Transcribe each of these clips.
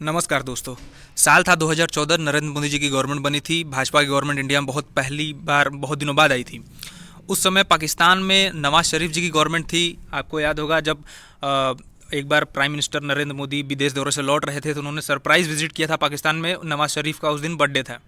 नमस्कार दोस्तों। साल था 2014। नरेंद्र मोदी जी की गवर्नमेंट बनी थी। भाजपा की गवर्नमेंट इंडिया में बहुत पहली बार बहुत दिनों बाद आई थी। उस समय पाकिस्तान में नवाज शरीफ जी की गवर्नमेंट थी। आपको याद होगा जब एक बार प्राइम मिनिस्टर नरेंद्र मोदी विदेश दौरे से लौट रहे थे तो उन्होंने सरप्राइज विजिट किया था पाकिस्तान में। नवाज शरीफ का उस दिन बर्थडे था।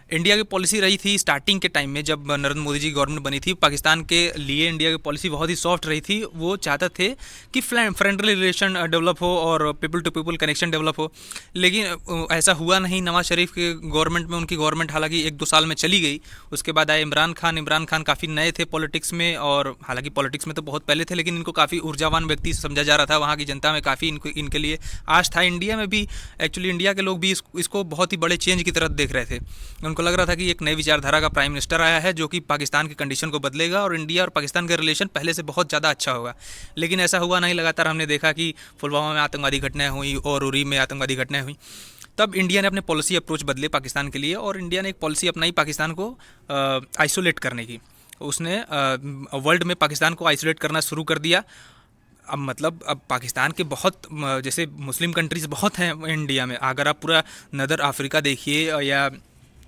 इंडिया की पॉलिसी रही थी स्टार्टिंग के टाइम में जब नरेंद्र मोदी जी गवर्नमेंट बनी थी, पाकिस्तान के लिए इंडिया की पॉलिसी बहुत ही सॉफ्ट रही थी। वो चाहते थे कि फ्रेंडली रिलेशन डेवलप हो और people to people connection develop हो, लेकिन ऐसा हुआ नहीं। नवाज शरीफ के गवर्नमेंट में उनकी गवर्नमेंट हालांकि 1-2 साल में चली गई। उसके बाद आए इमरान खान काफ़ी नए थे पॉलिटिक्स में, और हालांकि पॉलिटिक्स में तो बहुत पहले थे, लेकिन इनको काफ़ी ऊर्जावान व्यक्ति समझा जा रहा था। वहाँ की जनता में काफ़ी इनके लिए आश था। इंडिया में भी एक्चुअली इंडिया के लोग भी इसको बहुत ही बड़े चेंज की तरह देख रहे थे। उनको लग रहा था कि एक नई विचारधारा का प्राइम मिनिस्टर आया है जो कि पाकिस्तान की कंडीशन को बदलेगा और इंडिया और पाकिस्तान का रिलेशन पहले से बहुत ज़्यादा अच्छा होगा। लेकिन ऐसा हुआ नहीं। लगातार हमने देखा कि पुलवामा में आतंकवादी घटनाएं हुई और उरी में आतंकवादी घटनाएं हुई। तब इंडिया ने अपने पॉलिसी अप्रोच बदले पाकिस्तान के लिए, और इंडिया ने एक पॉलिसी अपनाई पाकिस्तान को आइसोलेट करने की। उसने वर्ल्ड में पाकिस्तान को आइसोलेट करना शुरू कर दिया। अब पाकिस्तान के बहुत जैसे मुस्लिम कंट्रीज़ बहुत हैं इंडिया में। अगर आप पूरा नदर अफ्रीका देखिए या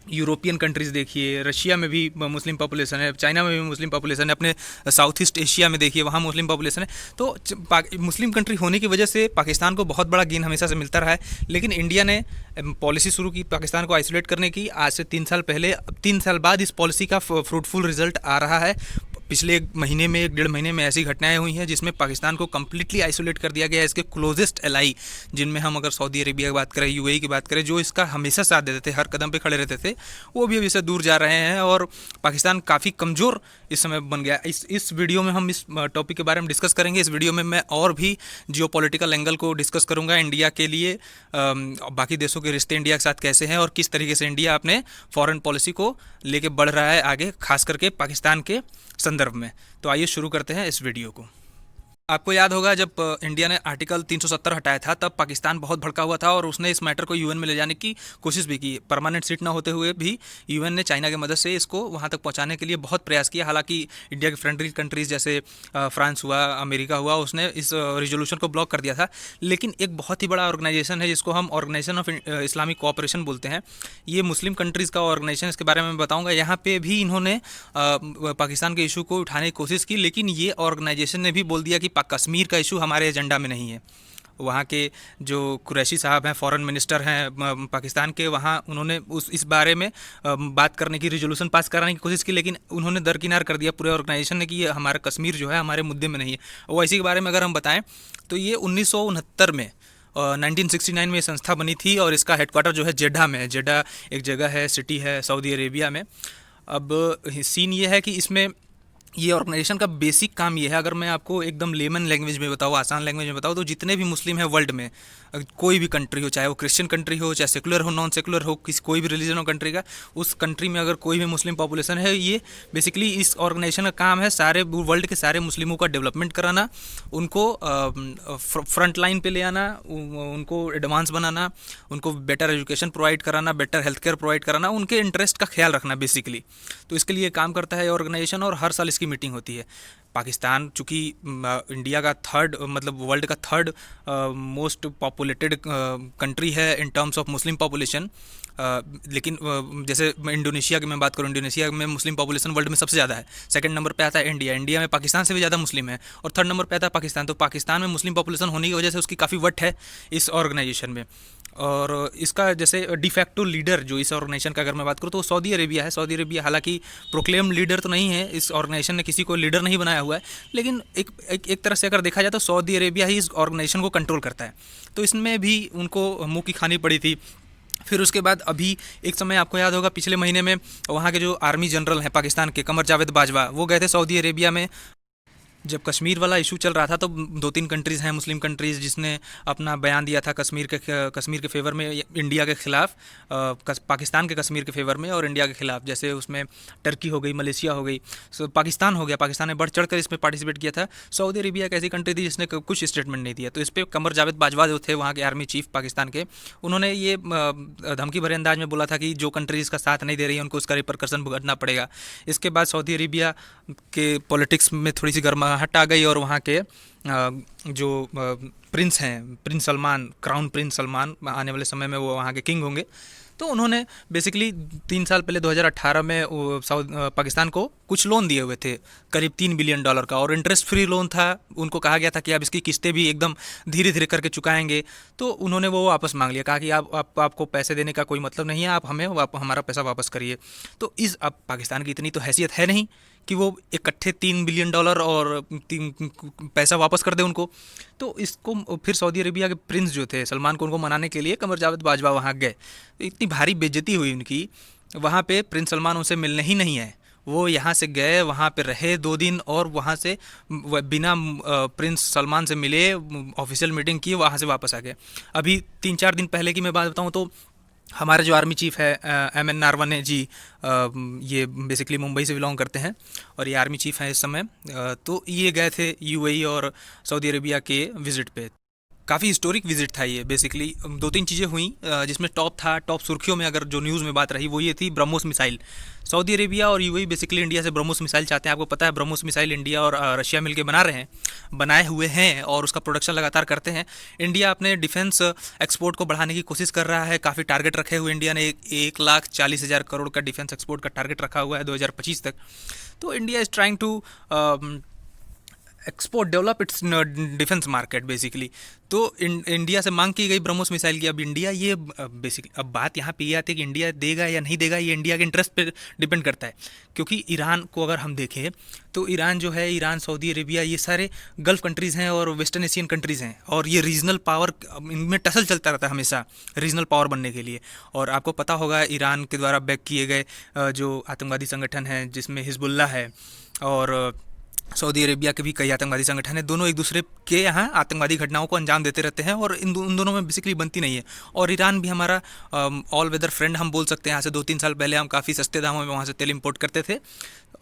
यूरोपियन कंट्रीज़ देखिए, रशिया में भी मुस्लिम पॉपुलेशन है, चाइना में भी मुस्लिम पॉपुलेशन है, अपने साउथ ईस्ट एशिया में देखिए वहाँ मुस्लिम पॉपुलेशन है। तो मुस्लिम कंट्री होने की वजह से पाकिस्तान को बहुत बड़ा गेन हमेशा से मिलता रहा है। लेकिन इंडिया ने पॉलिसी शुरू की पाकिस्तान को आइसोलेट करने की आज से 3 साल पहले। अब 3 साल बाद इस पॉलिसी का फ्रूटफुल रिजल्ट आ रहा है। पिछले 1-1.5 महीने में ऐसी घटनाएं हुई हैं जिसमें पाकिस्तान को कम्प्लीटली आइसोलेट कर दिया गया है। इसके क्लोजेस्ट एलाई, जिनमें हम अगर सऊदी अरेबिया की बात करें, यूएई की बात करें, जो इसका हमेशा साथ देते थे, हर कदम पे खड़े रहते थे, वो भी अभी से दूर जा रहे हैं और पाकिस्तान काफ़ी कमज़ोर इस समय बन गया। इस वीडियो में हम इस टॉपिक के बारे में डिस्कस करेंगे। इस वीडियो में मैं और भी जियोपॉलिटिकल एंगल को डिस्कस करूंगा। इंडिया के लिए बाकी देशों के रिश्ते इंडिया के साथ कैसे हैं और किस तरीके से इंडिया अपने फॉरेन पॉलिसी को लेके बढ़ रहा है आगे, खास करके पाकिस्तान के संदर्भ में। तो आइए शुरू करते हैं इस वीडियो को। आपको याद होगा जब इंडिया ने आर्टिकल 370 हटाया था तब पाकिस्तान बहुत भड़का हुआ था और उसने इस मैटर को यूएन में ले जाने की कोशिश भी की। परमानेंट सीट ना होते हुए भी यूएन ने चाइना की मदद से इसको वहाँ तक पहुँचाने के लिए बहुत प्रयास किया। हालांकि इंडिया के फ्रेंडली कंट्रीज़ जैसे फ्रांस हुआ, अमेरिका हुआ, उसने इस रिजोल्यूशन को ब्लॉक कर दिया था। लेकिन एक बहुत ही बड़ा ऑर्गेनाइजेशन है जिसको हम ऑर्गेनाइजेशन ऑफ इस्लामिक कोऑपरेशन बोलते हैं। ये मुस्लिम कंट्रीज़ का ऑर्गेनाइजेशन, इसके बारे में मैं बताऊँगा। यहाँ पर भी इन्होंने पाकिस्तान के इशू को उठाने की कोशिश की, लेकिन ये ऑर्गेनाइजेशन ने भी बोल दिया कि कश्मीर का इशू हमारे एजेंडा में नहीं है। वहाँ के जो कुरैशी साहब हैं, फॉरेन मिनिस्टर हैं पाकिस्तान के, वहाँ उन्होंने इस बारे में बात करने की, रिजोल्यूशन पास कराने की कोशिश की, लेकिन उन्होंने दरकिनार कर दिया पूरे ऑर्गेनाइजेशन ने कि ये हमारा कश्मीर जो है हमारे मुद्दे में नहीं है। और इसी के बारे में अगर हम बताएं तो ये 1969 में 1969 में ये संस्था बनी थी और इसका हेडक्वार्टर जो है जेड्डा में है। जेड्डा एक जगह है, सिटी है सऊदी अरेबिया में। अब सीन ये है कि इसमें ये ऑर्गेनाइजेशन का बेसिक काम ये है, अगर मैं आपको एकदम लेमन लैंग्वेज में बताऊँ, आसान लैंग्वेज में बताऊँ, तो जितने भी मुस्लिम हैं वर्ल्ड में, कोई भी कंट्री हो, चाहे वो क्रिश्चियन कंट्री हो, चाहे सेकुलर हो, नॉन सेकुलर हो, कोई भी रिलीजन हो कंट्री का, उस कंट्री में अगर कोई भी मुस्लिम पॉपुलेशन है, ये बेसिकली इस ऑर्गेनाइजेशन का काम है सारे वर्ल्ड के सारे मुस्लिमों का डेवलपमेंट कराना, उनको फ्रंट लाइन पे ले आना, उनको एडवांस बनाना, उनको बेटर एजुकेशन प्रोवाइड कराना, बेटर हेल्थ केयर प्रोवाइड कराना, उनके इंटरेस्ट का ख्याल रखना बेसिकली। तो इसके लिए काम करता है ऑर्गेनाइजेशन और हर साल की मीटिंग होती है। पाकिस्तान चूँकि इंडिया का वर्ल्ड का थर्ड मोस्ट पॉपुलेटेड कंट्री है in terms of Muslim population, लेकिन जैसे इंडोनेशिया की मैं बात करूँ, इंडोनेशिया में मुस्लिम पॉपुलेशन वर्ल्ड में सबसे ज़्यादा है। सेकंड नंबर पे आता है इंडिया। इंडिया में पाकिस्तान से भी ज़्यादा मुस्लिम है, और थर्ड नंबर पे आता है पाकिस्तान। तो पाकिस्तान में मुस्लिम पॉपुलेशन होने की वजह से उसकी काफ़ी वट है इस ऑर्गेनाइजेशन में। और इसका जैसे डिफैक्टो लीडर जो इस ऑर्गेनाइजेशन का अगर मैं बात करूँ तो सऊदी अरेबिया है। सऊदी अरेबिया हालांकि प्रोक्लेम लीडर तो नहीं है, इस ऑर्गेनाइजेशन ने किसी को लीडर नहीं बनाया हुआ है, लेकिन एक तरह से अगर देखा जाए तो सऊदी अरेबिया ही इस ऑर्गेनाइजेशन को कंट्रोल करता है। तो इसमें भी उनको मुँह की खानी पड़ी थी। फिर उसके बाद अभी एक समय आपको याद होगा पिछले महीने में वहाँ के जो आर्मी जनरल हैं पाकिस्तान के, कमर जावेद बाजवा, वो गए थे सऊदी अरेबिया में। जब कश्मीर वाला इशू चल रहा था तो 2-3 कंट्रीज़ हैं मुस्लिम कंट्रीज़ जिसने अपना बयान दिया था कश्मीर के फेवर में, इंडिया के ख़िलाफ़, पाकिस्तान के कश्मीर के फेवर में और इंडिया के ख़िलाफ़। जैसे उसमें टर्की हो गई, मलेशिया हो गई, पाकिस्तान हो गया। पाकिस्तान ने बढ़ चढ़ कर इसमें पार्टिसिपेट किया था। सऊदी अरेबिया एक ऐसी कंट्री थी जिसने कुछ स्टेटमेंट नहीं दिया। तो इस पर कमर जावेद बाजवा जो थे वहाँ के आर्मी चीफ पाकिस्तान के, उन्होंने ये धमकी भरे अंदाज में बोला था कि जो कंट्रीज़ का साथ नहीं दे रही है उनको उसका रिपरकशन भुगतना पड़ेगा। इसके बाद सऊदी अरेबिया के पॉलिटिक्स में थोड़ी सी गर्मा हटा गई और वहाँ के जो प्रिंस हैं, Prince Salman, crown Prince Salman आने वाले समय में वो वहाँ के किंग होंगे। तो उन्होंने बेसिकली 3 साल पहले 2018 में पाकिस्तान को कुछ लोन दिए हुए थे करीब $3 बिलियन का, और इंटरेस्ट फ्री लोन था। उनको कहा गया था कि आप इसकी किस्तें भी एकदम धीरे धीरे करके चुकाएंगे। तो उन्होंने वो वापस मांग लिया, कहा कि आपको पैसे देने का कोई मतलब नहीं है, आप हमें हमारा पैसा वापस करिए। तो अब पाकिस्तान की इतनी तो हैसियत है नहीं कि वो इकट्ठे $3 बिलियन और पैसा वापस कर दे उनको। तो इसको फिर सऊदी अरेबिया के प्रिंस जो थे सलमान को, उनको मनाने के लिए कमर जावेद बाजवा वहाँ गए। इतनी भारी बेइज्जती हुई उनकी वहाँ पे, प्रिंस सलमान उनसे मिलने ही नहीं आए। वो यहाँ से गए, वहाँ पे रहे 2 दिन और वहाँ से बिना प्रिंस सलमान से मिले, ऑफिशियल मीटिंग की, वहाँ से वापस आ गए। अभी 3-4 दिन पहले की मैं बात बताऊँ तो हमारे जो आर्मी चीफ़ है एम एन नारवने जी, ये बेसिकली मुंबई से बिलोंग करते हैं और ये आर्मी चीफ़ हैं इस समय। तो ये गए थे यूएई और सऊदी अरेबिया के विज़िट पे। काफ़ी हिस्टोरिक विजिट था ये। बेसिकली 2-3 चीज़ें हुई जिसमें टॉप सुर्खियों में अगर जो न्यूज़ में बात रही वो ये थी ब्रह्मोस मिसाइल। सऊदी अरेबिया और यूएई बेसिकली इंडिया से ब्रह्मोस मिसाइल चाहते हैं। आपको पता है ब्रह्मोस मिसाइल इंडिया और रशिया मिलकर बनाए हुए हैं और उसका प्रोडक्शन लगातार करते हैं। इंडिया अपने डिफेंस एक्सपोर्ट को बढ़ाने की कोशिश कर रहा है। काफ़ी टारगेट रखे हुए इंडिया ने, 1,40,000 करोड़ का डिफेंस एक्सपोर्ट का टारगेट रखा हुआ है 2025 तक। तो India is trying to export develop its defence market basically. तो इंडिया से मांग की गई ब्रह्मोस मिसाइल की। अब इंडिया ये बेसिकली, अब बात यहाँ पे ये आती है कि इंडिया देगा या नहीं देगा, ये इंडिया के इंटरेस्ट पे डिपेंड करता है। क्योंकि ईरान को अगर हम देखें तो ईरान जो है, ईरान, सऊदी अरेबिया, ये सारे गल्फ़ कंट्रीज़ हैं और वेस्टर्न एशियन कंट्रीज़ हैं और ये रीजनल पावर, इनमें टसल चलता रहता है हमेशा रीजनल पावर बनने के लिए। और आपको पता होगा ईरान के द्वारा बैक किए गए जो आतंकवादी संगठन हैं जिसमें हिजबुल्ला है और सऊदी अरेबिया के भी कई आतंकवादी संगठन हैं, दोनों एक दूसरे के यहाँ आतंकवादी घटनाओं को अंजाम देते रहते हैं और उन दोनों में बेसिकली बनती नहीं है। और ईरान भी हमारा ऑल वेदर फ्रेंड हम बोल सकते हैं। यहाँ से 2-3 साल पहले हम काफ़ी सस्ते दामों में वहाँ से तेल इंपोर्ट करते थे।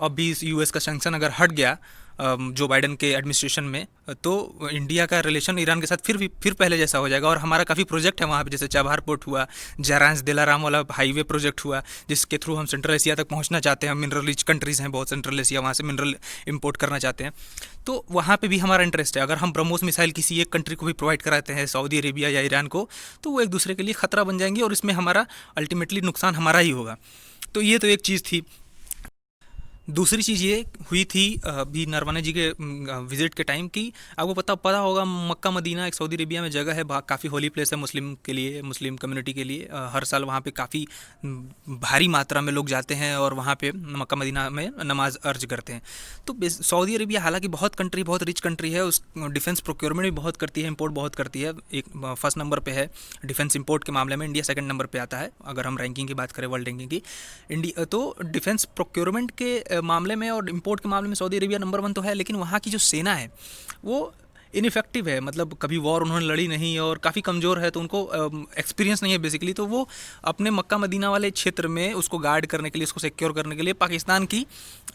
अभी यूएस का सैंक्शन अगर हट गया जो बाइडन के एडमिनिस्ट्रेशन में, तो इंडिया का रिलेशन ईरान के साथ फिर पहले जैसा हो जाएगा। और हमारा काफ़ी प्रोजेक्ट है वहाँ पे, जैसे चाबहार पोर्ट हुआ, जरांस दिलाराम वाला हाईवे प्रोजेक्ट हुआ, जिसके थ्रू हम सेंट्रल एशिया तक पहुँचना चाहते हैं। मिनरल रिच कंट्रीज़ हैं बहुत सेंट्रल एशिया, वहाँ से मिनरल इंपोर्ट करना चाहते हैं। तो वहाँ पे भी हमारा इंटरेस्ट है। अगर हम ब्रह्मोस मिसाइल किसी एक कंट्री को भी प्रोवाइड कराते हैं, सऊदी अरेबिया या ईरान को, तो वो एक दूसरे के लिए ख़तरा बन जाएंगे और इसमें हमारा अल्टीमेटली नुकसान हमारा ही होगा। तो ये तो एक चीज़ थी। दूसरी चीज़ ये हुई थी अभी नरवणे जी के विज़िट के टाइम की, आपको पता होगा मक्का मदीना एक सऊदी अरेबिया में जगह है, काफ़ी होली प्लेस है मुस्लिम के लिए, मुस्लिम कम्युनिटी के लिए। हर साल वहाँ पे काफ़ी भारी मात्रा में लोग जाते हैं और वहाँ पे मक्का मदीना में नमाज अर्ज करते हैं। तो सऊदी अरेबिया हालांकि बहुत रिच कंट्री है, उस डिफेंस प्रोक्योरमेंट भी बहुत करती है, इंपोर्ट बहुत करती है। एक फर्स्ट नंबर पर है डिफेंस इंपोर्ट के मामले में, इंडिया सेकेंड नंबर पर आता है अगर हम रैंकिंग की बात करें, वर्ल्ड रैंकिंग की। इंडिया तो डिफेंस प्रोक्योरमेंट के मामले में और इंपोर्ट के मामले में सऊदी अरेबिया नंबर 1 तो है, लेकिन वहाँ की जो सेना है वो इनइफेक्टिव है। मतलब कभी वॉर उन्होंने लड़ी नहीं और काफ़ी कमज़ोर है, तो उनको एक्सपीरियंस नहीं है बेसिकली। तो वो अपने मक्का मदीना वाले क्षेत्र में उसको गार्ड करने के लिए, उसको सिक्योर करने के लिए पाकिस्तान की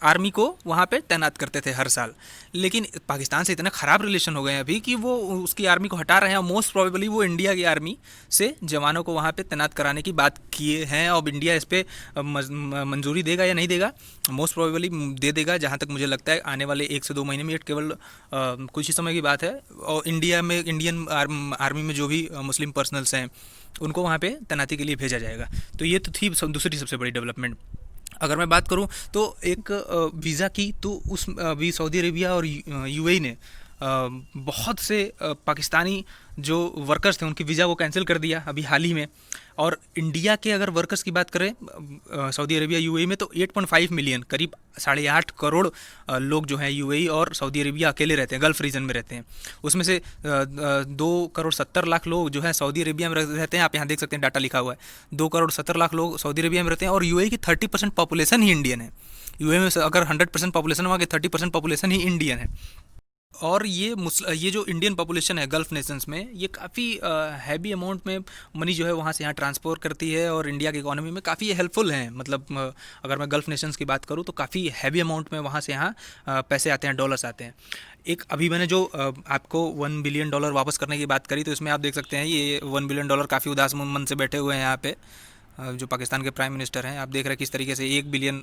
आर्मी को वहाँ पे तैनात करते थे हर साल। लेकिन पाकिस्तान से इतना ख़राब रिलेशन हो गए हैं अभी कि वो उसकी आर्मी को हटा रहे हैं और मोस्ट प्रोबेबली वो इंडिया की आर्मी से जवानों को वहाँ पे तैनात कराने की बात किए हैं। अब इंडिया इस पर मंजूरी देगा या नहीं देगा, मोस्ट प्रोबेबली दे देगा जहाँ तक मुझे लगता है। आने वाले 1 से 2 महीने में, ये केवल कुछ ही समय की बात है। और इंडिया में इंडियन आर्मी में जो भी मुस्लिम पर्सनल्स हैं उनको वहाँ पे तैनाती के लिए भेजा जाएगा। तो ये तो थी दूसरी सबसे बड़ी डेवलपमेंट। अगर मैं बात करूँ तो एक वीज़ा की, तो उस अभी सऊदी अरेबिया और यूएई ने बहुत से पाकिस्तानी जो वर्कर्स थे उनकी वीज़ा को कैंसिल कर दिया अभी हाल ही में। और इंडिया के अगर वर्कर्स की बात करें सऊदी अरेबिया यूएई में, तो 8.5 मिलियन, करीब 8.5 करोड़ लोग जो हैं यूएई और सऊदी अरेबिया अकेले रहते हैं, गल्फ़ रीजन में रहते हैं। उसमें से 2.70 करोड़ लोग जो हैं सऊदी अरेबिया में रहते हैं। आप यहाँ देख सकते हैं डाटा लिखा हुआ है, 2.70 करोड़ लोग सऊदी अरेबिया में रहते हैं। और यूएई की 30% पॉपुलेशन ही इंडियन है। यूएई में अगर 100% पॉपुलेशन, वहाँ की 30% पॉपुलेशन ही इंडियन है। और ये जो इंडियन पॉपुलेशन है गल्फ़ नेशंस में, ये काफ़ी हैवी अमाउंट में मनी जो है वहाँ से यहाँ ट्रांसपोर्ट करती है और इंडिया की इकोनॉमी में काफ़ी हेल्पफुल हैं। मतलब अगर मैं गल्फ़ नेशंस की बात करूँ तो काफ़ी हैवी अमाउंट में वहाँ से यहाँ पैसे आते हैं, डॉलर्स आते हैं। एक अभी मैंने जो आपको $1 बिलियन वापस करने की बात करी, तो इसमें आप देख सकते हैं ये $1 बिलियन काफ़ी उदास मन से बैठे हुए हैं यहाँ पे। जो पाकिस्तान के प्राइम मिनिस्टर हैं, आप देख रहे हैं किस तरीके से $1 बिलियन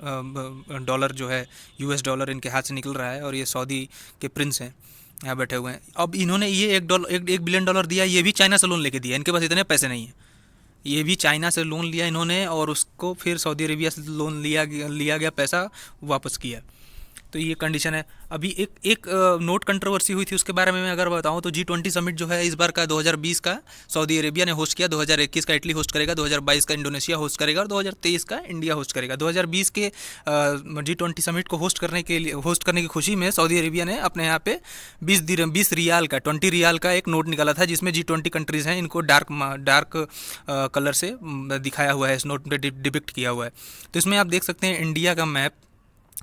जो है US डॉलर इनके हाथ से निकल रहा है, और ये सऊदी के प्रिंस हैं, यहाँ बैठे हुए हैं। अब इन्होंने ये $1 बिलियन दिया, ये भी चाइना से लोन लेके दिया, इनके पास इतने पैसे नहीं हैं। ये भी चाइना से लोन लिया इन्होंने, और उसको फिर सऊदी अरेबिया से लोन लिया गया पैसा वापस किया। तो ये कंडीशन है। अभी एक नोट कंट्रोवर्सी हुई थी, उसके बारे में मैं अगर बताऊं तो G20 समिट जो है इस बार का 2020 का सऊदी अरेबिया ने होस्ट किया, 2021 का इटली होस्ट करेगा, 2022 का इंडोनेशिया होस्ट करेगा, और 2023 का इंडिया होस्ट करेगा। 2020 के G20 समिट को होस्ट करने की खुशी में सऊदी अरेबिया ने अपने यहाँ पे 20 रियाल का 20 रियाल का एक नोट निकाला था, जिसमें G20 कंट्रीज़ हैं, इनको डार्क कलर से दिखाया हुआ है, इस नोट में डिपिक्ट किया हुआ है। तो इसमें आप देख सकते हैं इंडिया का मैप,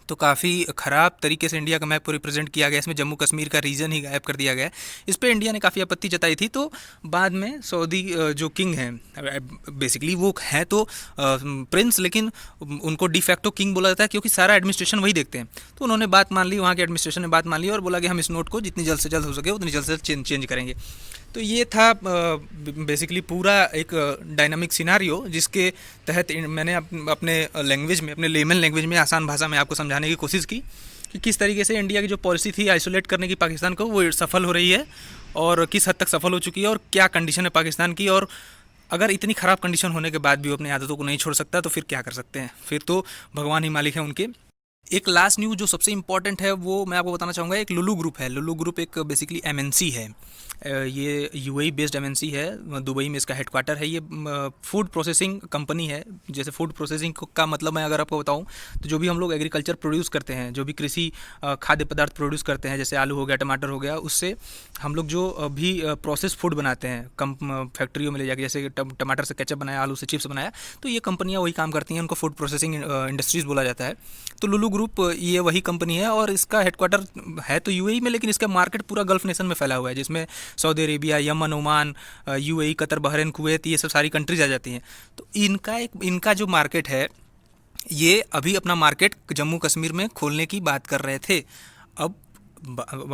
तो काफ़ी ख़राब तरीके से इंडिया का मैप को रिप्रेजेंट किया गया, इसमें जम्मू कश्मीर का रीजन ही गायब कर दिया गया है। इस पे इंडिया ने काफ़ी आपत्ति जताई थी। तो बाद में सऊदी जो किंग हैं, बेसिकली वो हैं तो प्रिंस, लेकिन उनको डिफैक्टो किंग बोला जाता है क्योंकि सारा एडमिनिस्ट्रेशन वही देखते हैं। तो उन्होंने बात मान ली, वहाँ के एडमिनिस्ट्रेशन ने बात मान ली और बोला कि हम इस नोट को जितनी जल्द से जल्द हो सके उतनी जल्द से जल्द चेंज करेंगे। तो ये था बेसिकली पूरा एक डायनामिक सिनारियो, जिसके तहत मैंने अपने लैंग्वेज में, अपने लेमन लैंग्वेज में, आसान भाषा में आपको समझाने की कोशिश की कि किस तरीके से इंडिया की जो पॉलिसी थी आइसोलेट करने की पाकिस्तान को, वो सफल हो रही है और किस हद तक सफल हो चुकी है, और क्या कंडीशन है पाकिस्तान की। और अगर इतनी ख़राब कंडीशन होने के बाद भी वो अपनी आदतों को नहीं छोड़ सकता तो फिर क्या कर सकते हैं, फिर तो भगवान ही मालिक है उनके। एक लास्ट न्यूज़ जो सबसे इंपॉर्टेंट है वो मैं आपको बताना चाहूँगा। एक लुलु ग्रुप है। लुलु ग्रुप एक बेसिकली MNC है, ये UAE बेस्ड MNC है, दुबई में इसका हेडक्वार्टर है। ये फूड प्रोसेसिंग कंपनी है। जैसे फूड प्रोसेसिंग का मतलब मैं अगर आपको बताऊं तो जो भी हम लोग एग्रीकल्चर प्रोड्यूस करते हैं, जो भी कृषि खाद्य पदार्थ प्रोड्यूस करते हैं, जैसे आलू हो गया, टमाटर हो गया, उससे हम लोग जो भी प्रोसेस फूड बनाते हैं फैक्ट्रियों में ले जाके, जैसे टमाटर से केचप बनाया, आलू से चिप्स बनाया, तो ये कंपनियाँ वही काम करती हैं, उनको फूड प्रोसेसिंग इंडस्ट्रीज़ बोला जाता है। तो लुलु ग्रुप ये वही कंपनी है और इसका हेडक्वार्टर है तो UAE में, लेकिन इसका मार्केट पूरा गल्फ नेशन में फैला हुआ है, जिसमें Saudi Arabia, Yemen, Oman, UAE, Qatar, Bahrain, Kuwait, ये सब सारी कंट्रीज आ जाती हैं। तो इनका जो मार्केट है, ये अभी अपना मार्केट जम्मू कश्मीर में खोलने की बात कर रहे थे। अब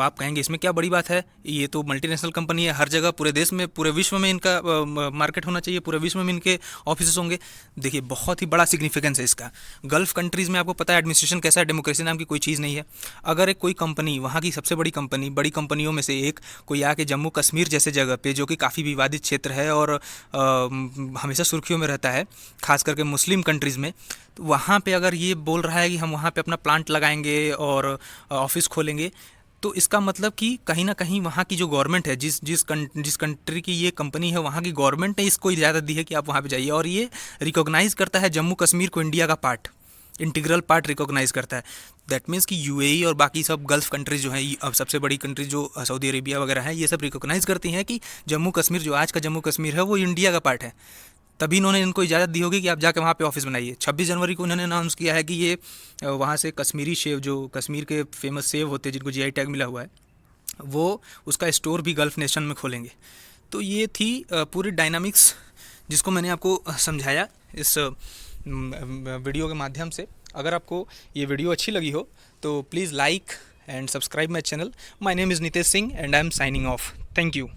आप कहेंगे इसमें क्या बड़ी बात है, ये तो मल्टीनेशनल कंपनी है, हर जगह पूरे देश में, पूरे विश्व में इनका मार्केट होना चाहिए, पूरे विश्व में इनके ऑफिस होंगे। देखिए बहुत ही बड़ा सिग्निफिकेंस है इसका। गल्फ कंट्रीज़ में आपको पता है एडमिनिस्ट्रेशन कैसा है, डेमोक्रेसी नाम की कोई चीज़ नहीं है। अगर एक कोई कंपनी, वहाँ की सबसे बड़ी कंपनियों में से एक कोई आके जम्मू कश्मीर जैसे जगह पे, जो कि काफ़ी विवादित क्षेत्र है और हमेशा सुर्खियों में रहता है, खास करके मुस्लिम कंट्रीज़ में, तो वहाँ पे अगर ये बोल रहा है कि हम वहाँ पे अपना प्लांट लगाएंगे और ऑफिस खोलेंगे, तो इसका मतलब कि कहीं ना कहीं वहाँ की जो गवर्नमेंट है, जिस कंट्री की ये कंपनी है, वहाँ की गवर्नमेंट ने इसको इजाज़त दी है कि आप वहाँ पे जाइए, और ये रिकॉग्नाइज़ करता है जम्मू कश्मीर को इंडिया का पार्ट, इंटीग्रल पार्ट रिकॉग्नाइज़ करता है। दैट मीन्स कि UAE और बाकी सब गल्फ कंट्रीज जो हैं, अब सबसे बड़ी कंट्री जो सऊदी अरेबिया वगैरह है, ये सब रिकॉग्नाइज़ करती हैं कि जम्मू कश्मीर, जो आज का जम्मू कश्मीर है, वो इंडिया का पार्ट है। तभी इन्होंने इनको इजाज़त दी होगी कि आप जाके वहाँ पे ऑफिस बनाइए। 26 जनवरी को इन्होंने अनाउंस किया है कि ये वहाँ से कश्मीरी सेव, जो कश्मीर के फेमस सेव होते हैं जिनको GI टैग मिला हुआ है, वो उसका स्टोर भी गल्फ नेशन में खोलेंगे। तो ये थी पूरी डायनामिक्स जिसको मैंने आपको समझाया इस वीडियो के माध्यम से। अगर आपको ये वीडियो अच्छी लगी हो तो please like and subscribe my channel. My name is Nitesh Singh and I am signing off. Thank you.